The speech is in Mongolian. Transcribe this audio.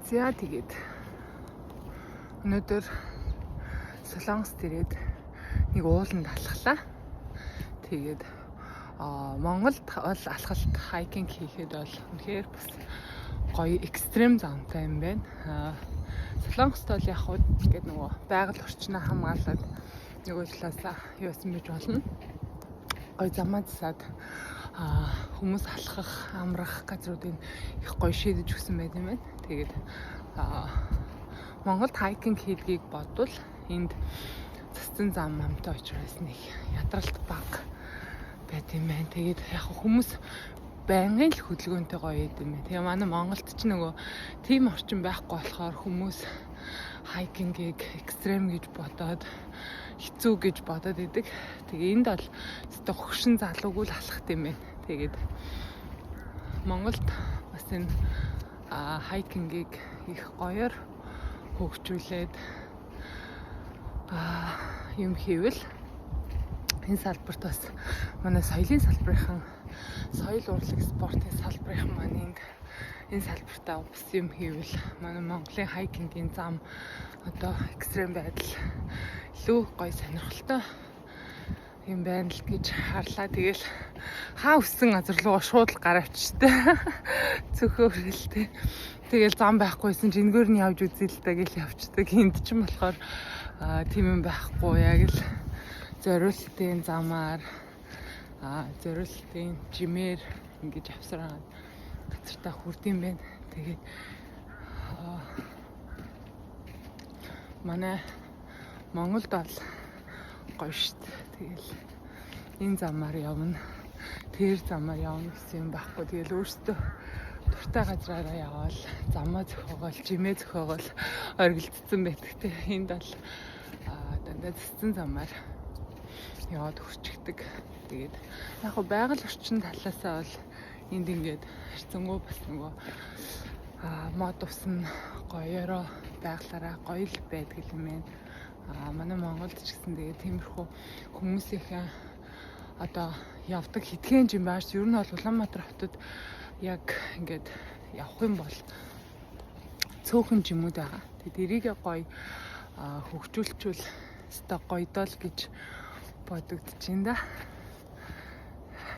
За тэгээд өнөөдөр Солонгост ирээд нэг ууланд алхлаа. Тэгээд Монголд бол алхалт хайкинг хийхэд бол үнэхээр бас гоё экстрем замтай юм байна. Солонгост бол яг хуу ингээд нөгөө байгаль орчноо хамгаалаад нөгөө талаасаа юу яасан байж болно. Гоё замаа засаад хүмүүс алхах, амрах газруудыг их гоё шийдэж өгсөн байт юм байна. Тэгээд Монголд хайкинг хийдгийг бодвол энд цэцэн зам амтай учраас нэг ядралт баг байт юм байна. Тэгээд яг хүмүүс байнгын л хөдөлгөөнтэй гоё юм байна. Тэгээ манай Монголд ч нөгөө тийм орчин байхгүй болохоор хүмүүс хайкингийг экстрем гэж бодоод хэцүү гэж бодоод идэг. Тэгээ энд бол зөвхөн хөгшин залуугүй л алхах юм байна. Тэгээд Монголд бас энэ хайкингийг их гоёор хөгжүүлээд юм хийвэл энэ салбарт бас манай соёлын салбарын соёл урлаг спортын салбарын маань энэ салбартаа бас юм хийвэл манай Монголын хайкингийн зам одоо экстрем байдал илүү гоё сонирхолтой юм байна л гэж харлаа. Тэгэл хаа өссөн газар руу шууд л гаравчтай. Цөхөөрөлтэй. Тэгэл зам байхгүйсэн чинь энгээр нь явж үзээ л да гэж явчдаг. Энд ч юм болохоор тийм юм байхгүй. Яг л зориултын замаар зориултын жимээр ингэж авсараад газартаа хүрдэм байна. Тэгээд манай Монголд бол гоё штт. Тэгэл энэ замаар явна. Тэр замаар явна гэсэн юм байхгүй. Тэгэл өөртөө дуртай газраараа явал замаа зөхөөгөл, жимээ зөхөөгөл оргилдсон байдаг. Энд бол дандаа цэцэн замаар яваад хурцдаг. Тэгээд яг хөө байгаль орчин талаасаа бол энд ингээд харьцангуй бас нөгөө мод усна гоёороо байглаараа гоё л байдаг юм байна. Манай Монголд ч гэсэн тэгээд тиймэрхүү хүмүүсийн одоо явдаг хитгэн жим байж ер нь бол Улаанбаатар хотод яг ингээд явах юм бол цөөхөн жимүүд байгаа. Тэгээд эрийгээ гоё хөгжүүлчүүл өстой гоё доо л гэж бодогдож байна да.